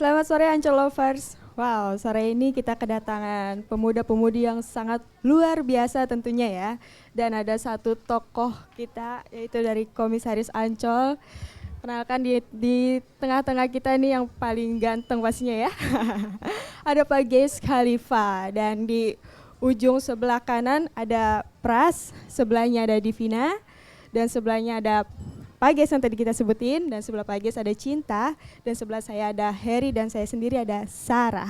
Selamat sore Ancol Lovers. Wow, sore ini kita kedatangan pemuda-pemudi yang sangat luar biasa tentunya ya. Dan ada satu tokoh kita yaitu dari Komisaris Ancol. Kenalkan di tengah-tengah kita ini yang paling ganteng pastinya ya. Ada Pak Geis Khalifa dan di ujung sebelah kanan ada Pras, sebelahnya ada Divina dan sebelahnya ada Pak Ges yang tadi kita sebutin, dan sebelah Pak Ges ada Cinta, dan sebelah saya ada Heri, dan saya sendiri ada Sarah.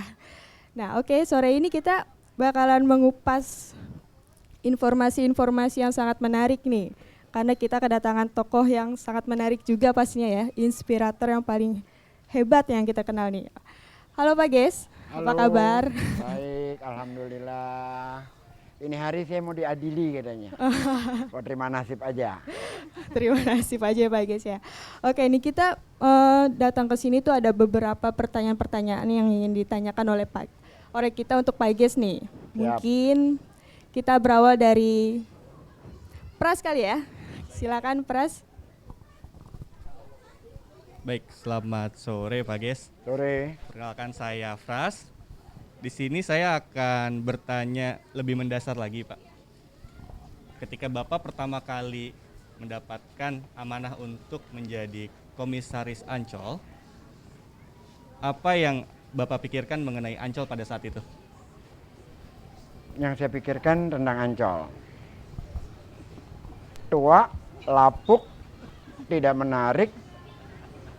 Nah oke, sore ini kita bakalan mengupas informasi-informasi yang sangat menarik nih. Karena kita kedatangan tokoh yang sangat menarik juga pastinya ya, inspirator yang paling hebat yang kita kenal nih. Halo Pak Ges, apa kabar? Baik, alhamdulillah. Ini hari saya mau diadili katanya. Oh, terima nasib aja. Terima kasih Pak J, Pak Ges ya. Oke, ini kita datang ke sini tuh ada beberapa pertanyaan-pertanyaan yang ingin ditanyakan oleh kita untuk Pak Ges nih. Mungkin kita berawal dari Pras kali ya. Silakan Pras. Baik, selamat sore Pak Ges. Sore. Perkenalkan saya Pras. Di sini saya akan bertanya lebih mendasar lagi, Pak. Ketika Bapak pertama kali mendapatkan amanah untuk menjadi komisaris Ancol, apa yang Bapak pikirkan mengenai Ancol pada saat itu? Yang saya pikirkan tentang Ancol. Tua, lapuk, tidak menarik.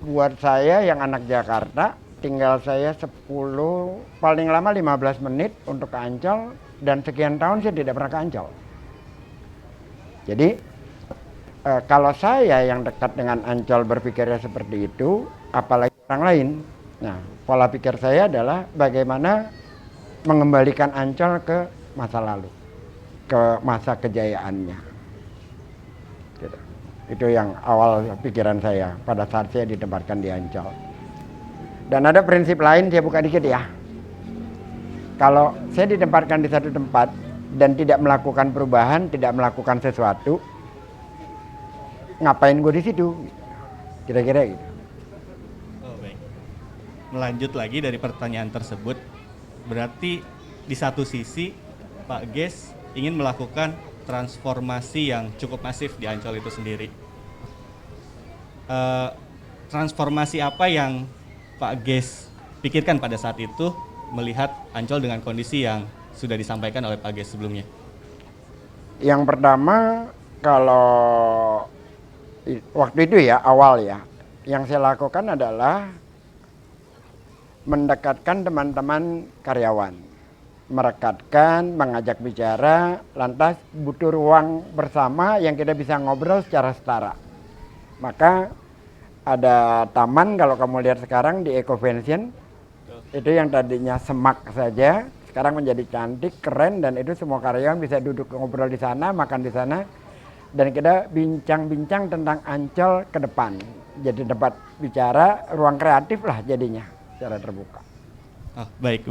Buat saya yang anak Jakarta, tinggal saya 10, paling lama 15 menit untuk ke Ancol, dan sekian tahun saya tidak pernah ke Ancol. Jadi kalau saya yang dekat dengan Ancol berpikirnya seperti itu, apalagi orang lain. Nah, pola pikir saya adalah bagaimana mengembalikan Ancol ke masa lalu, ke masa kejayaannya. Gitu. Itu yang awal pikiran saya pada saat saya ditempatkan di Ancol. Dan ada prinsip lain, saya buka dikit ya. Kalau saya ditempatkan di satu tempat dan tidak melakukan perubahan, tidak melakukan sesuatu, ngapain gue di situ? Kira-kira gitu. Oh, baik. Melanjut lagi dari pertanyaan tersebut, berarti di satu sisi Pak Ges ingin melakukan transformasi yang cukup masif di Ancol itu sendiri. Transformasi apa yang Pak Ges pikirkan pada saat itu melihat Ancol dengan kondisi yang sudah disampaikan oleh Pak Ges sebelumnya? Yang pertama, kalau waktu itu ya, awal ya, yang saya lakukan adalah mendekatkan teman-teman karyawan, merekatkan, mengajak bicara, lantas butuh ruang bersama yang kita bisa ngobrol secara setara. Maka ada taman, kalau kamu lihat sekarang di Ecovention, itu yang tadinya semak saja, sekarang menjadi cantik, keren, dan itu semua karyawan bisa duduk ngobrol di sana, makan di sana, dan kita bincang-bincang tentang Ancol ke depan. Jadi tempat bicara, ruang kreatif lah jadinya, secara terbuka. Oh, baik.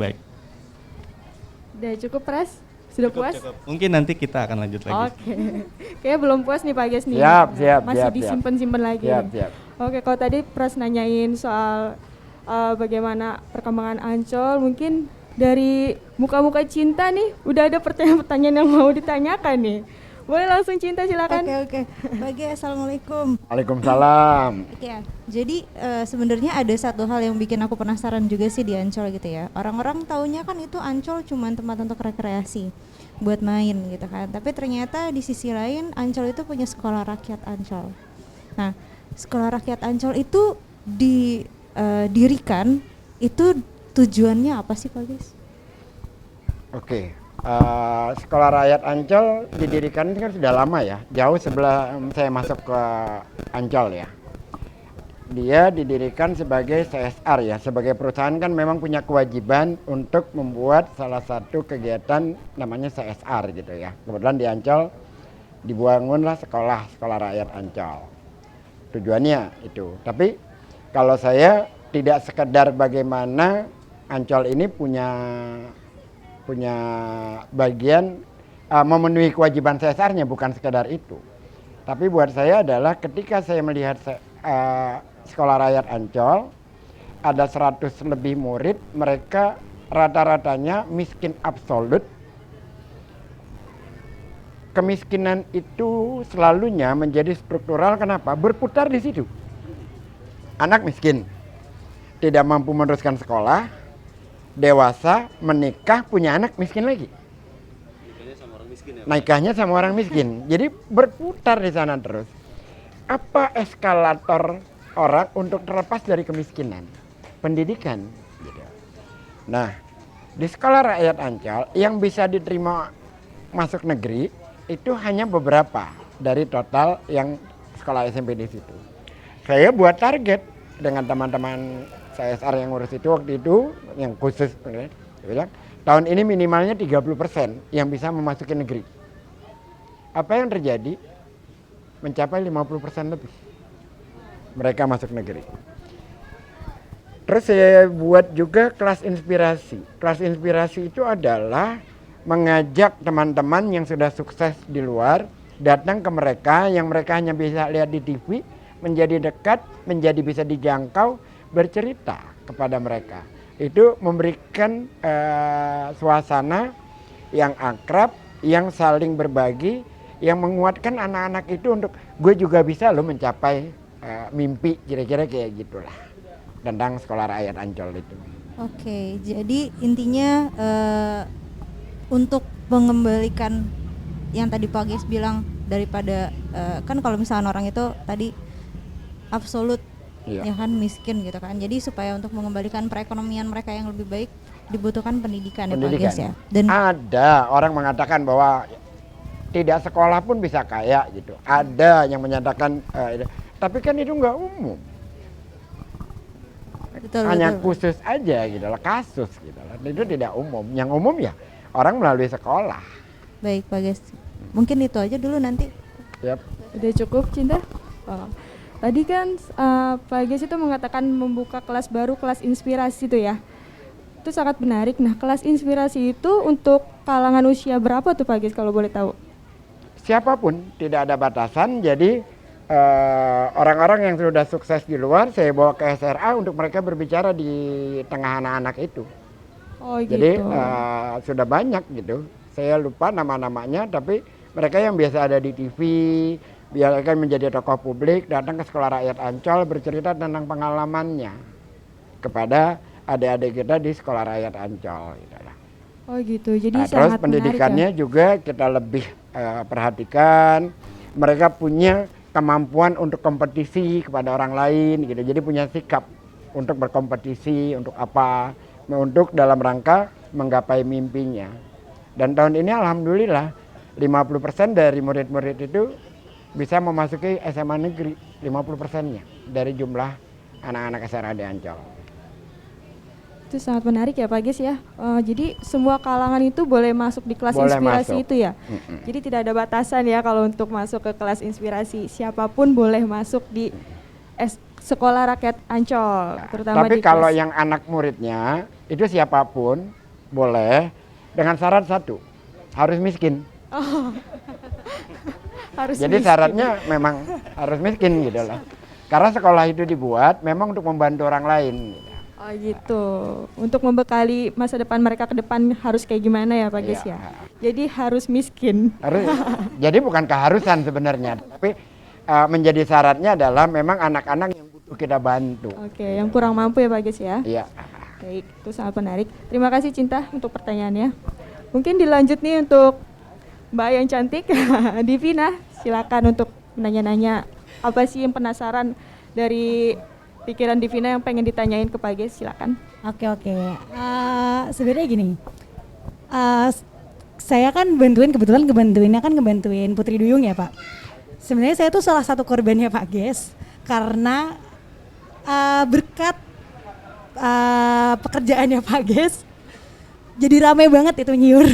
Udah cukup Pras? Sudah puas? Cukup. Mungkin nanti kita akan lanjut lagi. Oke. Kayaknya belum puas nih Pak Ges nih. Siap. Masih disimpan-simpan lagi. Siap. Oke, kalau tadi Pras nanyain soal bagaimana perkembangan Ancol, mungkin dari muka-muka Cinta nih, udah ada pertanyaan-pertanyaan yang mau ditanyakan nih. Boleh langsung Cinta silakan. Oke. Pagi, assalamualaikum. Waalaikumsalam. Oke, jadi sebenarnya ada satu hal yang bikin aku penasaran juga sih di Ancol gitu ya. Orang-orang taunya kan itu Ancol cuma tempat untuk rekreasi, buat main gitu kan. Tapi ternyata di sisi lain Ancol itu punya sekolah rakyat Ancol. Nah, sekolah rakyat Ancol itu didirikan, itu tujuannya apa sih Pak Ges? Oke. Sekolah rakyat Ancol didirikan ini kan sudah lama ya, jauh sebelum saya masuk ke Ancol ya. Dia didirikan sebagai CSR ya, sebagai perusahaan kan memang punya kewajiban untuk membuat salah satu kegiatan namanya CSR gitu ya. Kebetulan di Ancol dibangunlah sekolah rakyat Ancol. Tujuannya itu. Tapi kalau saya tidak sekedar bagaimana Ancol ini punya bagian memenuhi kewajiban CSR-nya, bukan sekedar itu. Tapi buat saya adalah ketika saya melihat sekolah rakyat Ancol, ada 100 lebih murid, mereka rata-ratanya miskin absolut. Kemiskinan itu selalunya menjadi struktural, kenapa? Berputar di situ. Anak miskin, tidak mampu meneruskan sekolah, dewasa, menikah, punya anak miskin lagi. Nikahnya sama orang miskin. Jadi berputar di sana terus. Apa eskalator orang untuk terlepas dari kemiskinan? Pendidikan. Gitu. Nah, di sekolah rakyat Ancol yang bisa diterima masuk negeri itu hanya beberapa dari total yang sekolah SMP di situ. Saya buat target dengan teman-teman CSR yang ngurus itu waktu itu, yang khusus, saya bilang, tahun ini minimalnya 30% yang bisa memasuki negeri. Apa yang terjadi? Mencapai 50% lebih. Mereka masuk negeri. Terus saya buat juga kelas inspirasi. Kelas inspirasi itu adalah mengajak teman-teman yang sudah sukses di luar datang ke mereka yang mereka hanya bisa lihat di TV, menjadi dekat, menjadi bisa dijangkau, bercerita kepada mereka. Itu memberikan suasana yang akrab, yang saling berbagi, yang menguatkan anak-anak itu untuk gue juga bisa loh mencapai mimpi, kira-kira kayak gitulah tentang sekolah rakyat Ancol itu. Oke, jadi intinya untuk mengembalikan yang tadi Pak Gis bilang daripada kan kalau misalnya orang itu tadi absolut ya kan miskin gitu kan. Jadi supaya untuk mengembalikan perekonomian mereka yang lebih baik dibutuhkan pendidikan. Ya Pak Gis ya. Dan ada orang mengatakan bahwa tidak sekolah pun bisa kaya gitu. Ada yang menyatakan tapi kan itu nggak umum. betul, Hanya betul. khusus aja gitu lah, kasus gitu lah. Itu tidak umum. Yang umum ya orang melalui sekolah. Baik Pak Gis. Mungkin itu aja dulu nanti. Yap. Udah cukup, Cinta? Oh. Tadi kan Pak Gis itu mengatakan membuka kelas baru, kelas inspirasi itu ya. Itu sangat menarik. Nah, kelas inspirasi itu untuk kalangan usia berapa tuh Pak Gis kalau boleh tahu? Siapapun, tidak ada batasan. Jadi orang-orang yang sudah sukses di luar saya bawa ke SRA untuk mereka berbicara di tengah anak-anak itu. Oh gitu. Jadi sudah banyak gitu. Saya lupa nama-namanya, tapi mereka yang biasa ada di TV, biarkan menjadi tokoh publik, datang ke sekolah rakyat Ancol bercerita tentang pengalamannya kepada adik-adik kita di sekolah rakyat Ancol. Gitu lah. Oh gitu. Jadi Nah, terus sangat pendidikannya menarik ya. juga kita lebih perhatikan. Mereka punya kemampuan untuk kompetisi kepada orang lain gitu. Jadi punya sikap untuk berkompetisi, untuk apa? Untuk dalam rangka menggapai mimpinya. Dan tahun ini alhamdulillah 50% dari murid-murid itu bisa memasuki SMA negeri, 50%-nya dari jumlah anak-anak SRA di Ancol. Itu sangat menarik ya Pak Gis ya. Jadi semua kalangan itu boleh masuk di kelas Boleh inspirasi masuk. itu ya. Jadi tidak ada batasan ya kalau untuk masuk ke kelas inspirasi. Siapapun boleh masuk di sekolah rakyat Ancol, terutama Tapi di kalau kelas. yang anak muridnya itu siapapun boleh dengan syarat satu, harus miskin. Harus Jadi miskin. syaratnya memang harus miskin gitu loh. Karena sekolah itu dibuat memang untuk membantu orang lain. Gitu. Oh gitu. Untuk membekali masa depan mereka ke depan harus kayak gimana ya Pak Gis Iya. ya. Jadi harus miskin. Jadi bukan keharusan sebenarnya, tapi menjadi syaratnya adalah memang anak-anak yang butuh kita bantu. Oke, yang kurang mampu ya Pak Gis ya. Iya. Baik, itu sangat menarik. Terima kasih Cinta untuk pertanyaannya. Mungkin dilanjut nih untuk Mbak yang cantik, Divina, silakan untuk nanya-nanya apa sih yang penasaran dari pikiran Divina yang pengen ditanyain ke Pak Gis, silakan. Oke. Sebenarnya gini, saya kan kebetulannya kan ngebantuin Putri Duyung ya Pak. Sebenarnya saya tuh salah satu korbannya Pak Gis karena berkat pekerjaannya Pak Gis jadi rame banget itu nyiur.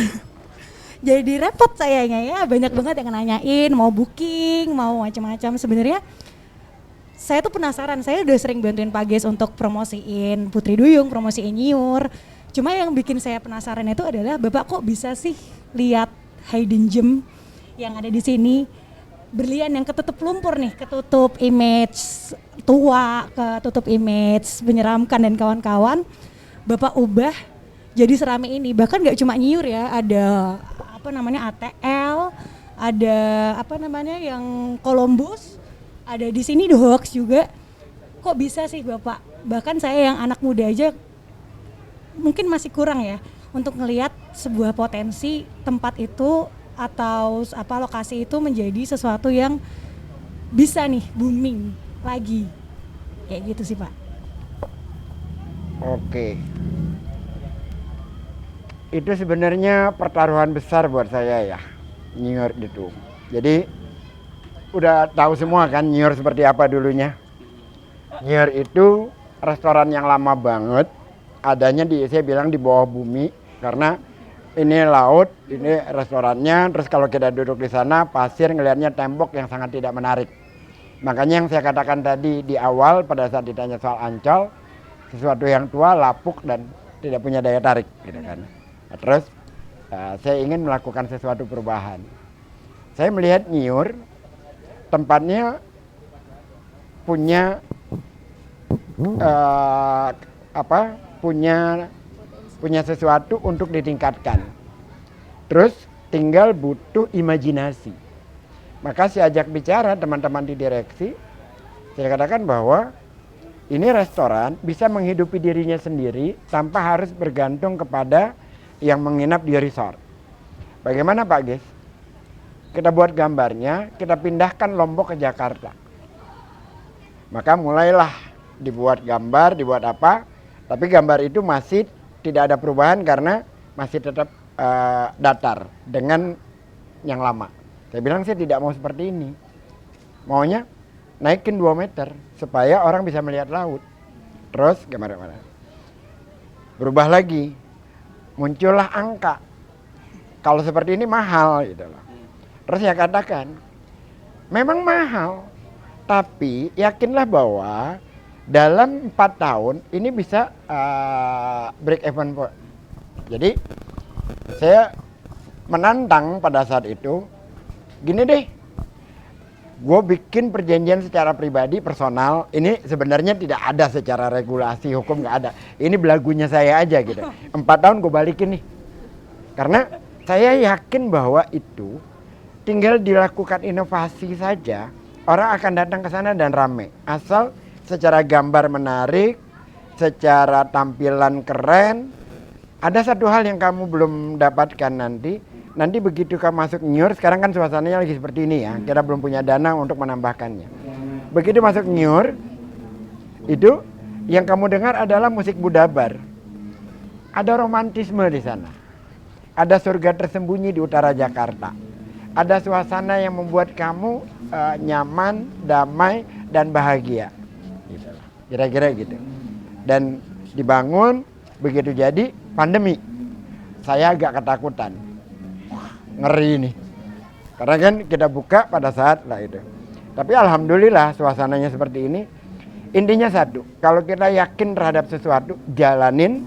Jadi repot sayanya ya, banyak banget yang nanyain mau booking, mau macam-macam. Sebenarnya saya tuh penasaran, saya udah sering bantuin Pak Gis untuk promosiin Putri Duyung, promosiin nyiur. Cuma yang bikin saya penasaran itu adalah Bapak kok bisa sih lihat hidden gem yang ada di sini, berlian yang ketutup lumpur nih, ketutup image tua, ketutup image, menyeramkan dan kawan-kawan, Bapak ubah jadi serame ini. Bahkan nggak cuma nyiur ya, ada apa namanya ATL, ada apa namanya yang Columbus, ada di sini The Hoax juga. Kok bisa sih Bapak? Bahkan saya yang anak muda aja mungkin masih kurang ya untuk ngelihat sebuah potensi tempat itu atau apa lokasi itu menjadi sesuatu yang bisa nih booming lagi kayak gitu sih Pak. Oke, itu sebenarnya pertaruhan besar buat saya ya, New York itu. Jadi udah tahu semua kan New York seperti apa dulunya. New York itu restoran yang lama banget, adanya saya bilang di bawah bumi, karena ini laut, ini restorannya, terus kalau kita duduk di sana pasir ngelihatnya tembok yang sangat tidak menarik. Makanya yang saya katakan tadi di awal pada saat ditanya soal Ancol, sesuatu yang tua, lapuk dan tidak punya daya tarik gitu kan. Nah, terus saya ingin melakukan sesuatu perubahan. Saya melihat Nyiur tempatnya punya punya sesuatu untuk ditingkatkan. Terus tinggal butuh imajinasi. Maka saya ajak bicara teman-teman di direksi, saya katakan bahwa ini restoran bisa menghidupi dirinya sendiri tanpa harus bergantung kepada yang menginap di resort. Bagaimana Pak Ges? Kita buat gambarnya, kita pindahkan Lombok ke Jakarta. Maka mulailah dibuat gambar, dibuat apa, tapi gambar itu masih tidak ada perubahan karena masih tetap datar dengan yang lama. Saya bilang saya tidak mau seperti ini. Maunya naikin 2 meter supaya orang bisa melihat laut. Terus gimana? Berubah lagi. Muncullah angka. Kalau seperti ini mahal gitu loh. Terus saya katakan, memang mahal, tapi yakinlah bahwa dalam 4 tahun ini bisa break even. Jadi saya menantang pada saat itu, gini deh, gue bikin perjanjian secara pribadi, personal. Ini sebenarnya tidak ada secara regulasi, hukum nggak ada. Ini belagunya saya aja gitu. 4 tahun gue balikin nih. Karena saya yakin bahwa itu tinggal dilakukan inovasi saja, orang akan datang ke sana dan rame. Asal secara gambar menarik, secara tampilan keren. Ada satu hal yang kamu belum dapatkan nanti begitu kamu masuk New York, sekarang kan suasananya lagi seperti ini ya, kita belum punya dana untuk menambahkannya. Begitu masuk New York, itu yang kamu dengar adalah musik Budabar. Ada romantisme di sana. Ada surga tersembunyi di utara Jakarta. Ada suasana yang membuat kamu nyaman, damai, dan bahagia. Kira-kira gitu. Dan dibangun, begitu jadi pandemi. Saya agak ketakutan. Ngeri nih, karena kan kita buka pada saat lah itu. Tapi alhamdulillah suasananya seperti ini. Intinya satu, kalau kita yakin terhadap sesuatu, jalanin.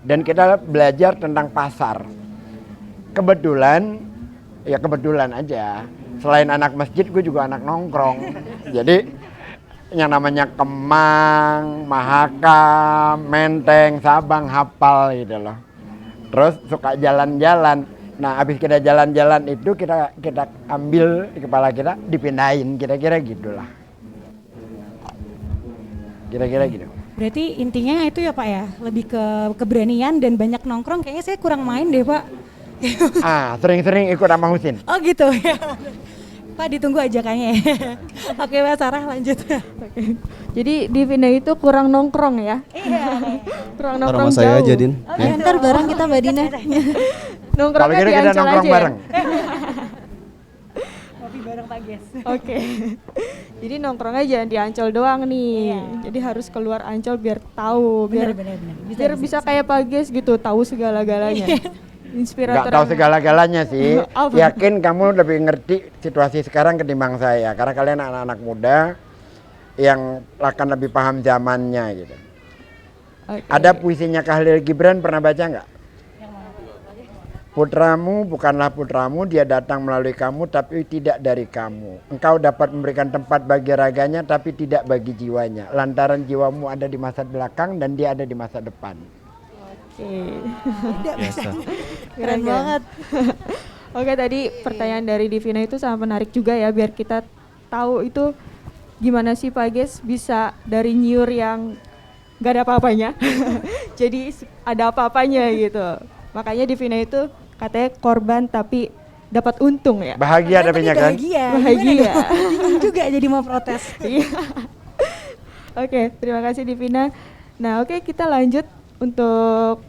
Dan kita belajar tentang pasar. Kebetulan aja, selain anak masjid gue juga anak nongkrong. Jadi yang namanya Kemang, Mahakam, Menteng, Sabang hafal gitu loh. Terus suka jalan-jalan. Nah, habis kita jalan-jalan itu kita ambil di kepala kita, dipindahin, kira-kira gitulah. Kira-kira gitu. Berarti intinya itu ya Pak ya, lebih ke keberanian dan banyak nongkrong. Kayaknya saya kurang main deh Pak. Sering-sering ikut sama Husin. Oh gitu ya. Pak ditunggu ajakannya. Oke Pak Sarah lanjut. Oke. Jadi di Pindah itu kurang nongkrong ya? Iya. Kurang Ntar nongkrong sama saya jauh. aja Din. Ya, ntar bareng kita Mbak Dina. Kalau Nongkrongnya kita di Ancol nongkrong aja ya? bareng. Kopi bareng Pak Ges. Oke. Jadi nongkrongnya jangan di Ancol doang nih. Jadi harus keluar Ancol biar tahu, biar Bener. bisa kayak Pak Ges gitu, tahu segala-galanya. Inspirator. Nggak tahu segala-galanya sih. Apa? Yakin kamu lebih ngerti situasi sekarang ketimbang saya. Karena kalian anak-anak muda yang akan lebih paham zamannya gitu. Oke. Ada puisinya Khalil Gibran, pernah baca nggak? Putramu bukanlah putramu, dia datang melalui kamu tapi tidak dari kamu. Engkau dapat memberikan tempat bagi raganya tapi tidak bagi jiwanya. Lantaran jiwamu ada di masa belakang dan dia ada di masa depan. Oke. Biasa. Keren banget. Oke, tadi pertanyaan dari Divina itu sangat menarik juga ya, biar kita tahu itu gimana sih Pak Ges bisa dari nyiur yang gak ada apa-apanya jadi ada apa-apanya gitu. Makanya Divina itu katanya korban tapi dapat untung ya. Bahagia tapi kan? Bahagia. Bingung juga jadi mau protes. Iya. Oke, terima kasih Divina. Nah, oke, kita lanjut untuk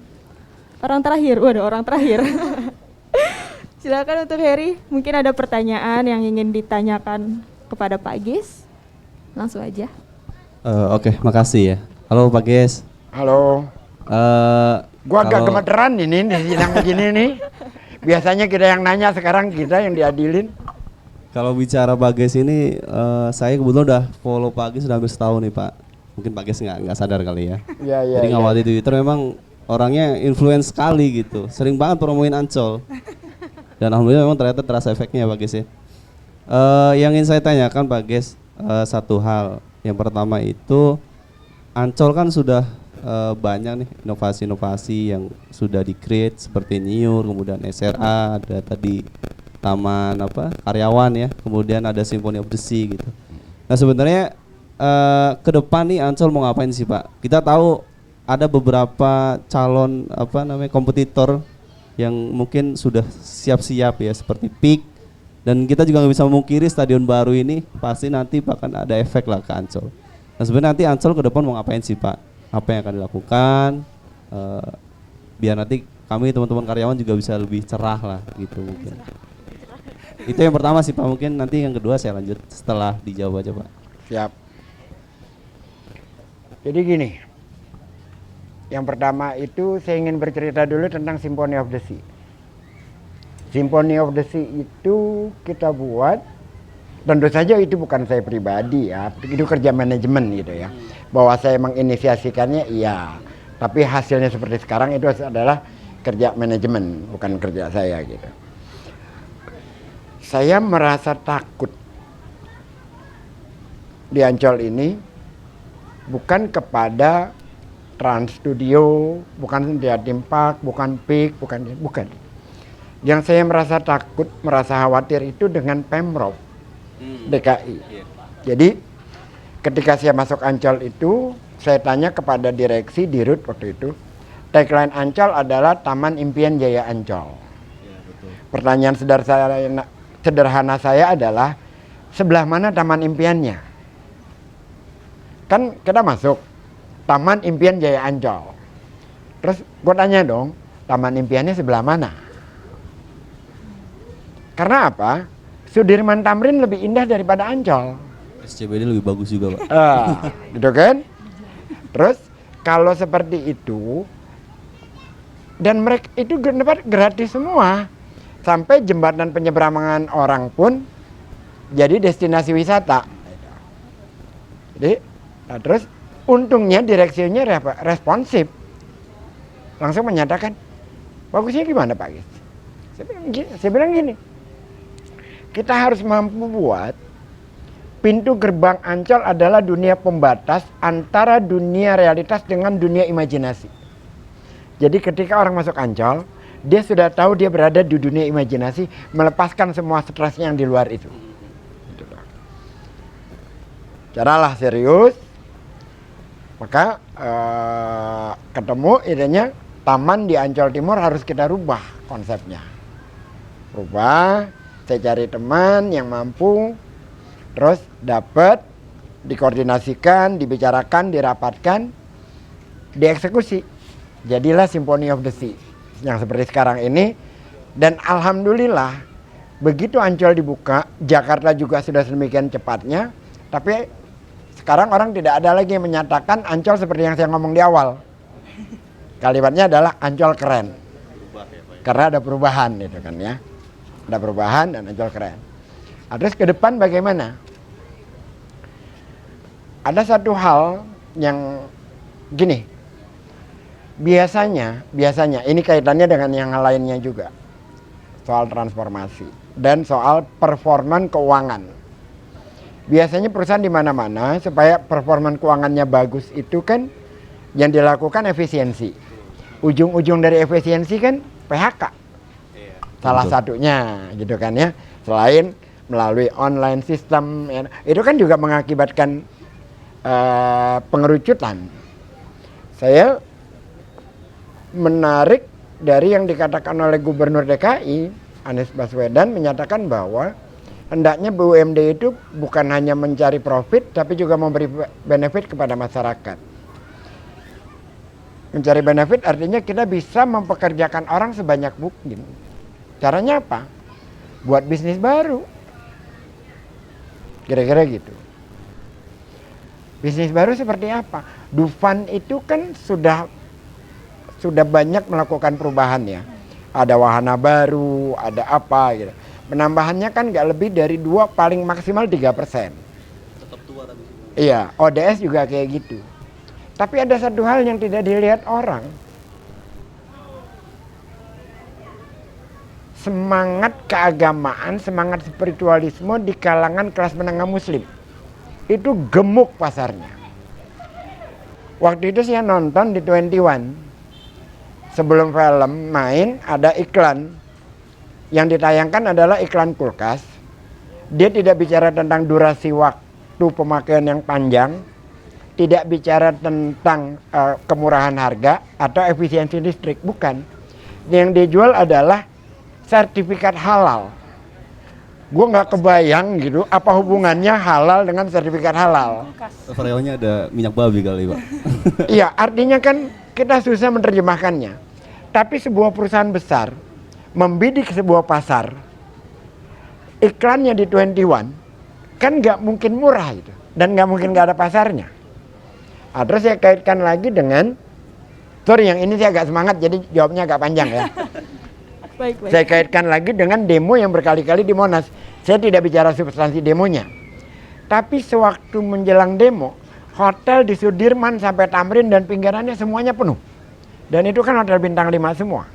orang terakhir. Waduh, orang terakhir. Silakan untuk Heri, mungkin ada pertanyaan yang ingin ditanyakan kepada Pak Ges. Langsung aja. Oke, makasih ya. Halo Pak Ges. Halo. Gua agak gemeteran ini sidang begini nih. Biasanya kita yang nanya, sekarang kita yang diadilin. Kalau bicara Pak Ges ini, saya kebetulan udah follow Pak Ges udah hampir setahun nih Pak. Mungkin Pak Ges nggak sadar kali ya. Iya. Jadi ngawati Twitter memang orangnya influence sekali gitu. Sering banget promoin Ancol. Dan alhamdulillah memang ternyata terasa efeknya ya Pak Ges ya. Yang ingin saya tanyakan Pak Ges, satu hal. Yang pertama itu Ancol kan sudah banyak nih inovasi-inovasi yang sudah di-create seperti Nyiur, kemudian SRA, ada tadi Taman Karyawan ya, kemudian ada Symphony of the Sea gitu. Nah sebenarnya ke depan nih Ancol mau ngapain sih Pak? Kita tahu ada beberapa calon kompetitor yang mungkin sudah siap-siap ya seperti PIK, dan kita juga nggak bisa memungkiri stadion baru ini pasti nanti bahkan ada efek lah ke Ancol. Nah sebenarnya nanti Ancol ke depan mau ngapain sih Pak? Apa yang akan dilakukan biar nanti kami teman-teman karyawan juga bisa lebih cerah lah gitu mungkin. Itu yang pertama sih Pak, mungkin nanti yang kedua saya lanjut setelah dijawab aja Pak. Siap. Jadi gini, yang pertama itu saya ingin bercerita dulu tentang Symphony of the Sea. Symphony of the Sea itu kita buat, tentu saja itu bukan saya pribadi ya, itu kerja manajemen gitu ya. Bahwa saya menginisiasikannya iya, tapi hasilnya seperti sekarang itu adalah kerja manajemen, bukan kerja saya gitu. Saya merasa takut di Ancol ini bukan kepada Trans Studio, bukan Jatim Park, bukan PIK, bukan. Yang saya merasa takut, merasa khawatir itu dengan Pemprov DKI. Jadi ketika saya masuk Ancol itu, saya tanya kepada direksi Dirut waktu itu, tagline Ancol adalah Taman Impian Jaya Ancol. Ya, betul. Pertanyaan sederhana saya adalah, sebelah mana Taman Impiannya? Kan kita masuk Taman Impian Jaya Ancol. Terus gue tanya dong, Taman Impiannya sebelah mana? Karena apa? Sudirman Tamrin lebih indah daripada Ancol. SCBD lebih bagus juga Pak. Gitu kan? Terus kalau seperti itu, dan mereka itu gratis semua, sampai jembatan penyeberangan orang pun jadi destinasi wisata. Jadi, terus untungnya direksinya responsif, langsung menyatakan, bagusnya gimana Pak Gis? Saya bilang gini, kita harus mampu buat pintu gerbang Ancol adalah dunia pembatas antara dunia realitas dengan dunia imajinasi. Jadi ketika orang masuk Ancol, dia sudah tahu dia berada di dunia imajinasi, melepaskan semua stresnya yang di luar itu. Caralah serius, maka ketemu idenya taman di Ancol Timur harus kita rubah konsepnya. Rubah, saya cari teman yang mampu, terus dapat, dikoordinasikan, dibicarakan, dirapatkan, dieksekusi. Jadilah Symphony of the Sea yang seperti sekarang ini. Dan alhamdulillah begitu Ancol dibuka, Jakarta juga sudah sedemikian cepatnya. Tapi sekarang orang tidak ada lagi yang menyatakan Ancol seperti yang saya ngomong di awal. Kalimatnya adalah Ancol keren. Karena ada perubahan gitu kan ya. Ada perubahan dan Ancol keren. Terus ke depan bagaimana? Ada satu hal yang gini, biasanya ini kaitannya dengan yang lainnya juga. soal transformasi dan soal performan keuangan. Biasanya perusahaan di mana-mana supaya performan keuangannya bagus itu kan yang dilakukan efisiensi. Ujung-ujung dari efisiensi kan PHK. Salah satunya gitu kan ya. Selain melalui online system, itu kan juga mengakibatkan pengerucutan. Saya menarik dari yang dikatakan oleh Gubernur DKI Anies Baswedan, menyatakan bahwa hendaknya BUMD itu bukan hanya mencari profit tapi juga memberi benefit kepada masyarakat. Mencari benefit artinya kita bisa mempekerjakan orang sebanyak mungkin. Caranya apa? Buat bisnis baru. Kira-kira gitu. Bisnis baru seperti apa? Dufan itu kan sudah banyak melakukan perubahan ya. Ada wahana baru, ada apa gitu. Penambahannya kan nggak lebih dari 2, paling maksimal 3%. Tetap tua tapi. Iya, ODS juga kayak gitu. Tapi ada satu hal yang tidak dilihat orang. Semangat keagamaan, semangat spiritualisme di kalangan kelas menengah muslim. Itu gemuk pasarnya. Waktu itu saya nonton di 21. Sebelum film main ada iklan. Yang ditayangkan adalah iklan kulkas. Dia tidak bicara tentang durasi waktu pemakaian yang panjang, tidak bicara tentang kemurahan harga atau efisiensi listrik, bukan. Yang dijual adalah sertifikat halal. Gue nggak kebayang gitu apa hubungannya halal dengan sertifikat halal. Varialnya ada minyak babi kali Pak. Iya, artinya kan kita susah menerjemahkannya. Tapi sebuah perusahaan besar membidik sebuah pasar, iklannya di 21 kan nggak mungkin murah itu dan nggak mungkin nggak ada pasarnya. Terus saya kaitkan lagi dengan, sorry yang ini saya agak semangat jadi jawabnya agak panjang ya. Baik. Saya kaitkan lagi dengan demo yang berkali-kali di Monas. Saya tidak bicara substansi demonya, tapi sewaktu menjelang demo, hotel di Sudirman sampai Tamrin dan pinggirannya semuanya penuh. Dan itu kan hotel bintang 5 semua.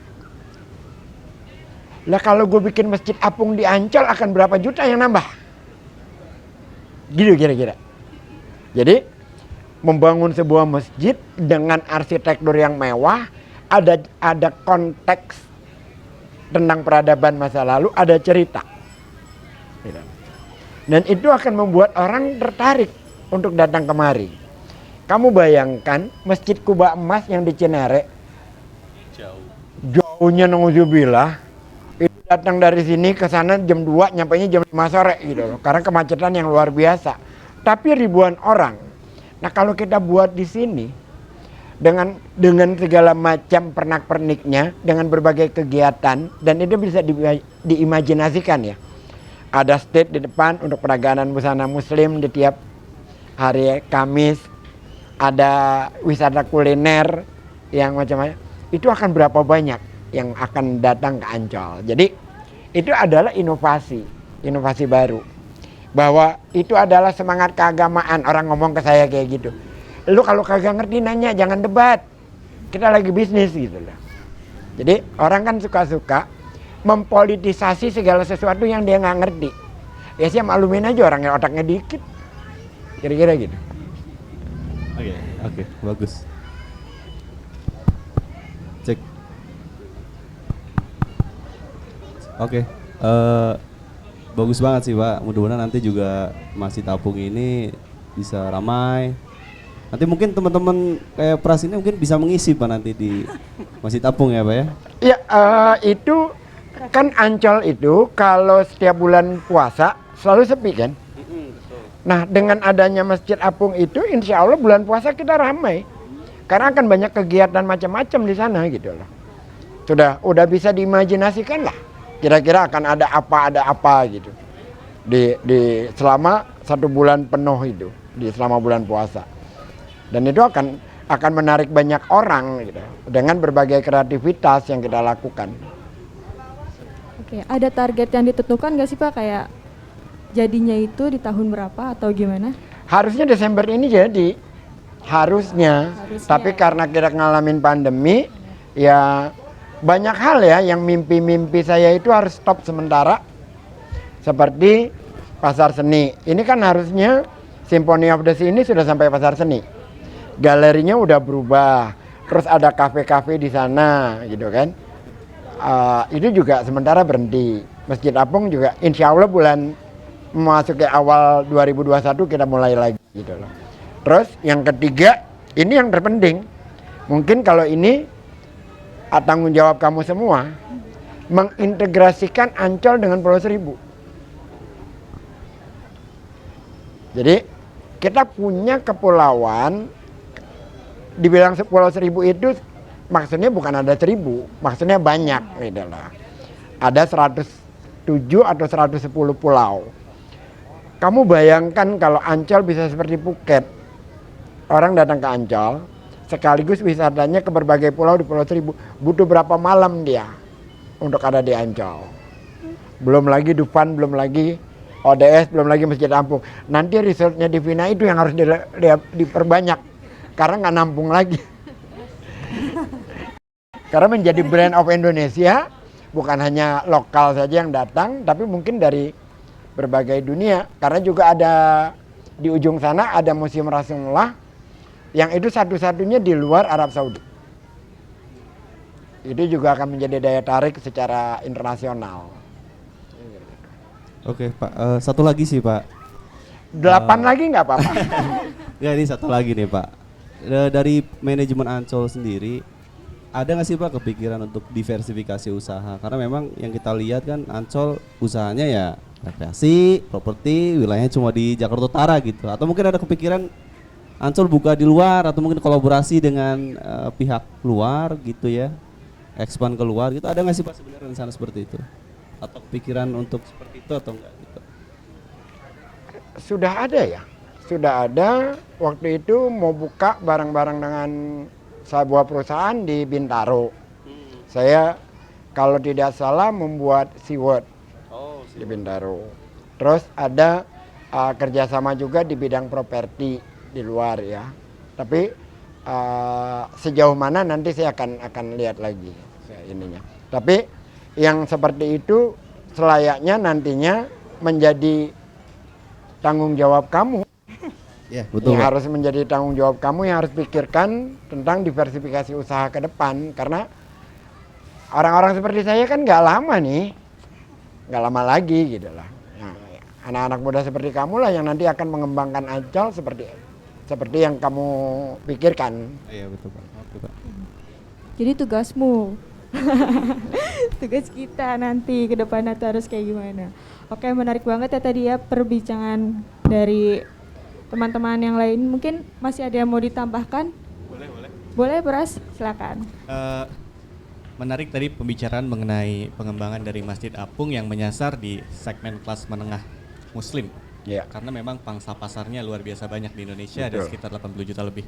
Lah kalau gue bikin masjid apung di Ancol akan berapa juta yang nambah? Gitu kira-kira. Jadi membangun sebuah masjid dengan arsitektur yang mewah, ada konteks tentang peradaban masa lalu, ada cerita. Dan itu akan membuat orang tertarik untuk datang kemari. Kamu bayangkan Masjid Kuba Emas yang di Cinere, jauhnya na'udzubillah, itu datang dari sini ke sana jam 2, nyampainya jam 5 sore gitu loh, karena kemacetan yang luar biasa. Tapi ribuan orang. Nah kalau kita buat di sini dengan segala macam pernak-perniknya, dengan berbagai kegiatan, dan itu bisa diimajinasikan ya. Ada stage di depan untuk peragaan busana muslim di tiap hari Kamis, ada wisata kuliner yang macam-macam. Itu akan berapa banyak yang akan datang ke Ancol. Jadi itu adalah inovasi baru. Bahwa itu adalah semangat keagamaan. Orang ngomong ke saya kayak gitu. Lu kalau kagak ngerti nanya, jangan debat. Kita lagi bisnis gitu loh. Jadi orang kan suka-suka mempolitisasi segala sesuatu yang dia nggak ngerti. Ya saya maklumin aja orang yang otaknya dikit. Kira-kira gitu. Oke, bagus. Cek. Oke, bagus banget sih Pak. Mudah-mudahan nanti juga Masjid Apung ini bisa ramai. Nanti mungkin teman-teman kayak Pras ini mungkin bisa mengisi Pak nanti di Masjid Apung ya Pak ya? Iya, itu kan Ancol itu kalau setiap bulan puasa selalu sepi kan? Nah dengan adanya Masjid Apung itu insya Allah bulan puasa kita ramai. Karena akan banyak kegiatan macam-macam di sana gitu loh. Udah bisa diimajinasikan lah. Kira-kira akan ada apa gitu. Di selama 1 bulan penuh itu. Selama bulan puasa. Dan itu akan menarik banyak orang gitu. Dengan berbagai kreativitas yang kita lakukan. Oke, ada target yang ditentukan nggak sih Pak, kayak jadinya itu di tahun berapa atau gimana? Harusnya Desember ini jadi, harusnya. Tapi karena kita ngalamin pandemi, ya banyak hal ya yang mimpi-mimpi saya itu harus stop sementara. Seperti pasar seni. Ini kan harusnya Symphony of the Sea ini sudah sampai pasar seni. Galerinya udah berubah. Terus ada kafe-kafe di sana gitu kan. Itu juga sementara berhenti. Masjid Apung juga insya Allah bulan memasuki awal 2021 kita mulai lagi gitu loh. Terus yang ketiga, ini yang terpenting. Mungkin kalau ini tanggung jawab kamu semua, mengintegrasikan Ancol dengan Pulau Seribu. Jadi kita punya kepulauan, dibilang Pulau Seribu itu maksudnya bukan ada 1000, maksudnya banyak gitu loh. Ada 107 atau 110 pulau. Kamu bayangkan kalau Ancol bisa seperti Phuket. Orang datang ke Ancol, sekaligus wisatanya ke berbagai pulau di Pulau Seribu. Butuh berapa malam dia untuk ada di Ancol. Belum lagi Dufan, belum lagi ODS, belum lagi Masjid Apung. Nanti resortnya di Vina itu yang harus diperbanyak. Karena nggak nampung lagi. Karena menjadi brand of Indonesia, bukan hanya lokal saja yang datang, tapi mungkin dari berbagai dunia. Karena juga ada di ujung sana ada Museum Rasulullah, yang itu satu-satunya di luar Arab Saudi. Itu juga akan menjadi daya tarik secara internasional. Oke Pak, satu lagi sih Pak. 8 lagi nggak apa-apa. Ya ini satu lagi nih Pak. Dari manajemen Ancol sendiri, ada nggak sih Pak kepikiran untuk diversifikasi usaha? Karena memang yang kita lihat kan Ancol usahanya ya rekreasi, properti, wilayahnya cuma di Jakarta Utara gitu. Atau mungkin ada kepikiran Ancol buka di luar atau mungkin kolaborasi dengan pihak luar gitu ya, expand ke luar gitu. Ada nggak sih Pak sebenarnya rencana seperti itu? Atau kepikiran untuk seperti itu atau enggak gitu? Sudah ada ya, sudah ada. Waktu itu mau buka bareng-bareng dengan sebuah perusahaan di Bintaro. Saya kalau tidak salah membuat SeaWorld di Bintaro. Terus ada kerjasama juga di bidang properti di luar ya. Tapi sejauh mana nanti saya akan lihat lagi ininya. Tapi yang seperti itu selayaknya nantinya menjadi tanggung jawab kamu. Ya, betul. Yang harus menjadi tanggung jawab kamu yang harus pikirkan tentang diversifikasi usaha ke depan. Karena orang-orang seperti saya kan nggak lama nih, nggak lama lagi gitu lah. Nah, anak-anak muda seperti kamu lah yang nanti akan mengembangkan Ancol seperti yang kamu pikirkan. Iya betul Pak. Oke, Pak. Jadi tugasmu, tugas kita nanti ke depannya tuh harus kayak gimana. Oke, menarik banget ya tadi ya perbincangan dari teman-teman yang lain. Mungkin masih ada yang mau ditambahkan? Boleh Pras, silakan. Menarik tadi pembicaraan mengenai pengembangan dari Masjid Apung yang menyasar di segmen kelas menengah Muslim. Ya. Karena memang pangsa pasarnya luar biasa banyak di Indonesia. Betul. Ada sekitar 80 juta lebih.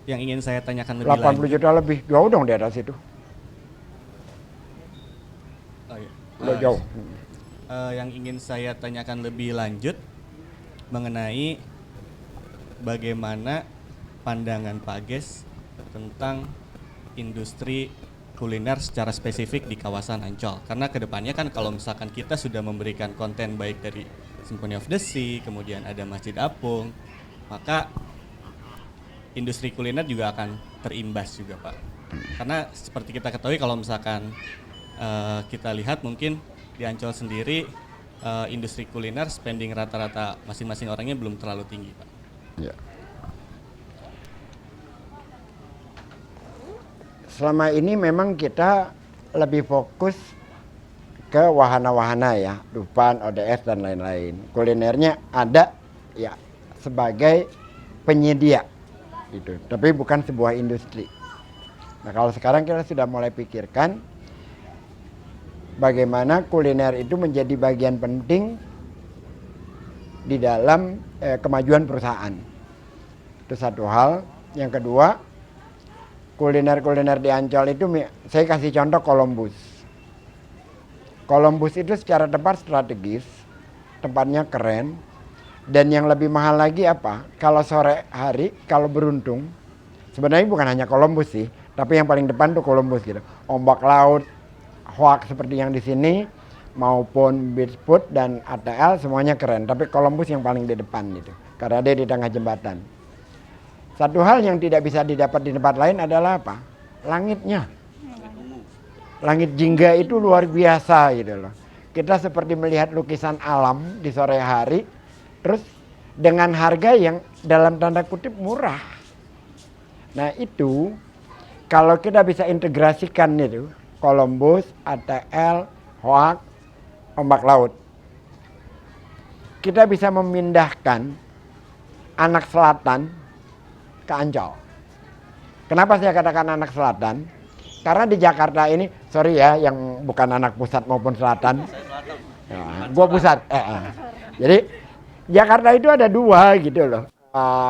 Yang ingin saya tanyakan lebih 80 lanjut. juta lebih, jauh dong di atas itu. Oh, iya. Udah jauh. Yang ingin saya tanyakan lebih lanjut mengenai bagaimana pandangan Pak Ges tentang industri kuliner secara spesifik di kawasan Ancol. Karena kedepannya kan kalau misalkan kita sudah memberikan konten baik dari Symphony of the Sea, kemudian ada Masjid Apung, maka industri kuliner juga akan terimbas juga Pak. Karena seperti kita ketahui kalau misalkan kita lihat mungkin di Ancol sendiri industri kuliner spending rata-rata masing-masing orangnya belum terlalu tinggi Pak. Ya. Selama ini memang kita lebih fokus ke wahana-wahana ya, Dufan, ODS dan lain-lain. Kulinernya ada ya sebagai penyedia gitu, tapi bukan sebuah industri. Nah kalau sekarang kita sudah mulai pikirkan bagaimana kuliner itu menjadi bagian penting di dalam kemajuan perusahaan. Itu satu hal. Yang kedua, kuliner-kuliner di Ancol itu, saya kasih contoh Columbus. Columbus itu secara tempat strategis, tempatnya keren, dan yang lebih mahal lagi apa? Kalau sore hari, kalau beruntung, sebenarnya bukan hanya Columbus sih, tapi yang paling depan tuh Columbus gitu. ombak laut, hoax seperti yang di sini, maupun Beachfoot dan ATL semuanya keren. Tapi Columbus yang paling di depan gitu, karena dia di tengah jembatan. Satu hal yang tidak bisa didapat di tempat lain adalah apa? Langitnya. Langit Jingga itu luar biasa gitu loh. Kita seperti melihat lukisan alam di sore hari, terus dengan harga yang dalam tanda kutip murah. Nah itu kalau kita bisa integrasikan itu, Columbus, ATL, hoax, ombak laut, kita bisa memindahkan anak selatan ke Ancol. Kenapa saya katakan anak selatan? Karena di Jakarta ini, sorry ya, yang bukan anak pusat maupun selatan. Ya, gua pusat. Jadi Jakarta itu ada dua gitu loh.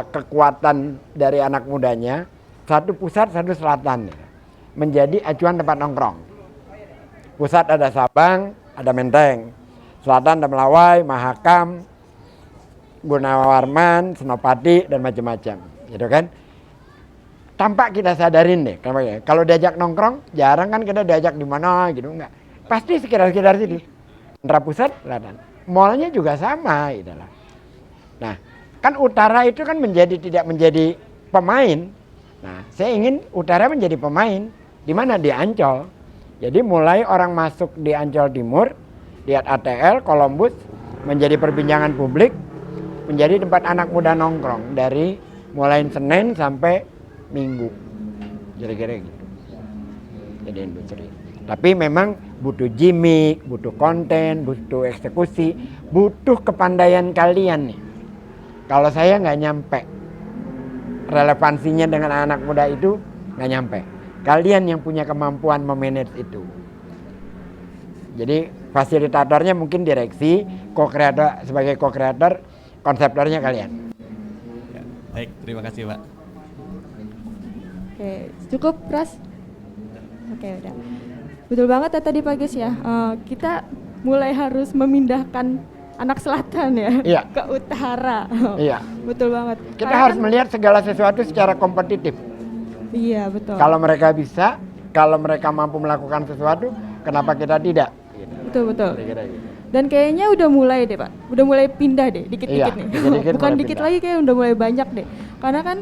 Kekuatan dari anak mudanya, satu pusat, satu selatan. Menjadi acuan tempat nongkrong. Pusat ada Sabang, ada Menteng. Selatan ada Melawai, Mahakam, Gunawarman, Senopati, dan macam-macam. Gitu kan? Tanpa kita sadarin deh, kalau diajak nongkrong, jarang kan kita diajak di mana gitu, enggak. Pasti sekitar-sekitar sini. Antara pusat, selatan. Mallnya juga sama gitu lah. Nah, kan utara itu kan tidak menjadi pemain. Nah, saya ingin utara menjadi pemain. Di mana? Di Ancol. Jadi mulai orang masuk di Ancol Timur, lihat ATL, Columbus, menjadi perbincangan publik, menjadi tempat anak muda nongkrong dari mulai Senin sampai Minggu, kira-kira gitu. Jadi industri. Tapi memang butuh gimmick, butuh konten, butuh eksekusi, butuh kepandaian kalian nih. Kalau saya nggak nyampe, relevansinya dengan anak muda itu nggak nyampe. Kalian yang punya kemampuan memanage itu. Jadi fasilitatornya mungkin direksi, co-creator sebagai co-creator, konseptornya kalian. Ya, baik, terima kasih Pak. Oke, cukup Pras? Oke, udah. Betul banget ya tadi Pak Gus ya. Kita mulai harus memindahkan anak selatan ya, Iya. ke utara. Iya. Betul banget. Kita Karena harus kan- melihat segala sesuatu secara kompetitif. Iya, betul. Kalau mereka bisa, kalau mereka mampu melakukan sesuatu, kenapa kita tidak? Gitu. Betul, betul. Kira-kira gitu. Dan kayaknya udah mulai deh Pak, udah mulai pindah deh, dikit-dikit Iya, nih. dikit-dikit Bukan mulai dikit pindah. lagi, kayak udah mulai banyak deh. Karena kan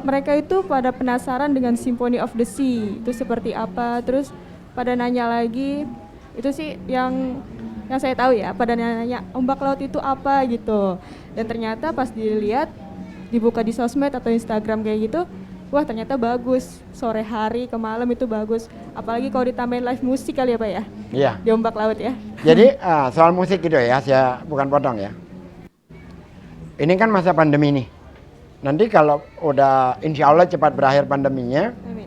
mereka itu pada penasaran dengan Symphony of the Sea, itu seperti apa, terus pada nanya lagi, itu sih yang saya tahu ya, pada nanya ombak laut itu apa gitu. Dan ternyata pas dilihat, dibuka di sosmed atau Instagram kayak gitu, wah ternyata bagus, sore hari ke malam itu bagus. Apalagi kalau ditambahin live musik kali ya Pak ya, Iya. di ombak laut ya. Jadi soal musik gitu ya, saya bukan potong ya. Ini kan masa pandemi nih. Nanti kalau udah insya Allah cepat berakhir pandeminya, Amin.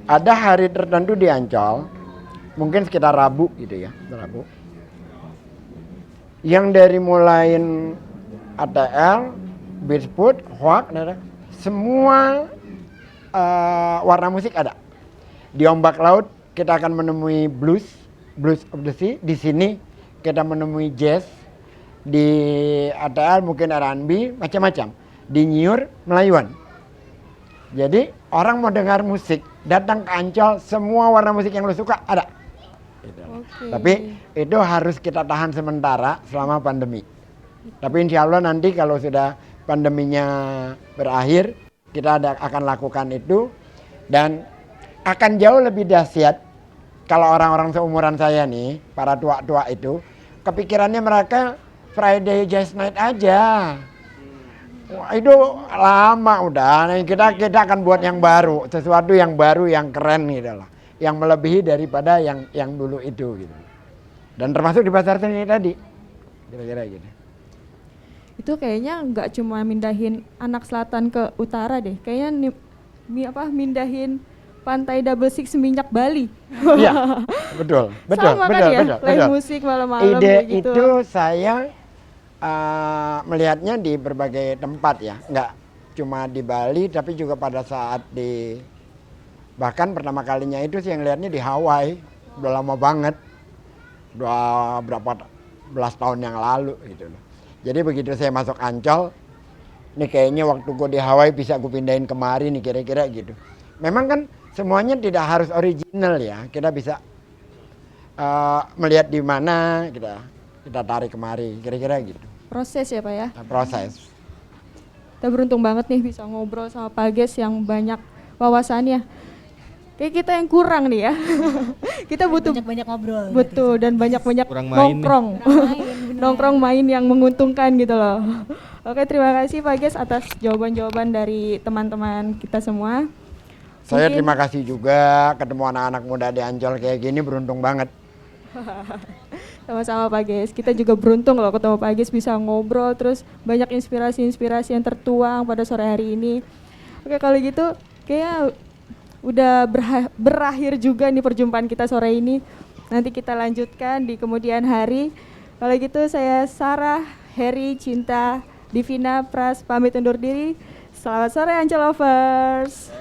ada hari tertentu di Ancol, mungkin sekitar Rabu gitu ya, Rabu. Yang dari mulain ATL, Beachfoot, hoax, semua warna musik ada. Di ombak laut kita akan menemui blues of the sea. Di sini kita menemui jazz. Di ATL mungkin R&B, macam-macam. Di Nyur, Melayuan. Jadi orang mau dengar musik, datang ke Ancol, semua warna musik yang lo suka ada. Gitu. Oke. Tapi itu harus kita tahan sementara selama pandemi. Tapi insya Allah nanti kalau sudah pandeminya berakhir, kita akan lakukan itu. Dan akan jauh lebih dahsyat kalau orang-orang seumuran saya nih, para tua-tua itu, kepikirannya mereka Friday Jazz Night aja. Wah, itu lama udah. Nah, kita akan buat yang baru, sesuatu yang baru, yang keren gitu lah, yang melebihi daripada yang dulu itu gitu. Dan termasuk di pasar seni tadi, kira-kira gitu. Itu kayaknya nggak cuma mindahin anak selatan ke utara deh, kayaknya mindahin pantai Double Six Seminyak Bali. Iya, betul, Sama kan ya, live betul. musik malam-malam Ide kayak gitu. itu saya melihatnya di berbagai tempat ya, nggak cuma di Bali, tapi juga pada saat bahkan pertama kalinya itu sih yang lihatnya di Hawaii, udah lama banget, udah berapa belas tahun yang lalu gitu loh. Jadi begitu saya masuk Ancol, ini kayaknya waktu gue di Hawaii bisa gue pindahin kemari nih kira-kira gitu. Memang kan semuanya tidak harus original ya. Kita bisa melihat di mana kita tarik kemari, kira-kira gitu. Proses ya Pak ya. Proses. Kita beruntung banget nih bisa ngobrol sama Pak Ges yang banyak wawasannya. Kayak kita yang kurang nih ya. Kita butuh banyak ngobrol. betul dan banyak-banyak Kurang main nih. nongkrong. Nongkrong main yang menguntungkan gitu loh. Oke, terima kasih Pak Ges atas jawaban-jawaban dari teman-teman kita semua. Saya Mungkin- terima kasih juga ketemu anak-anak muda di Ancol kayak gini, beruntung banget. Sama-sama Pak Ges. Kita juga beruntung loh ketemu Pak Ges bisa ngobrol terus banyak inspirasi-inspirasi yang tertuang pada sore hari ini. Oke, kalau gitu kayak udah berakhir juga nih perjumpaan kita sore ini. Nanti kita lanjutkan di kemudian hari. Kalau gitu saya Sarah, Heri, Cinta, Divina, Pras pamit undur diri. Selamat sore Ancol Lovers.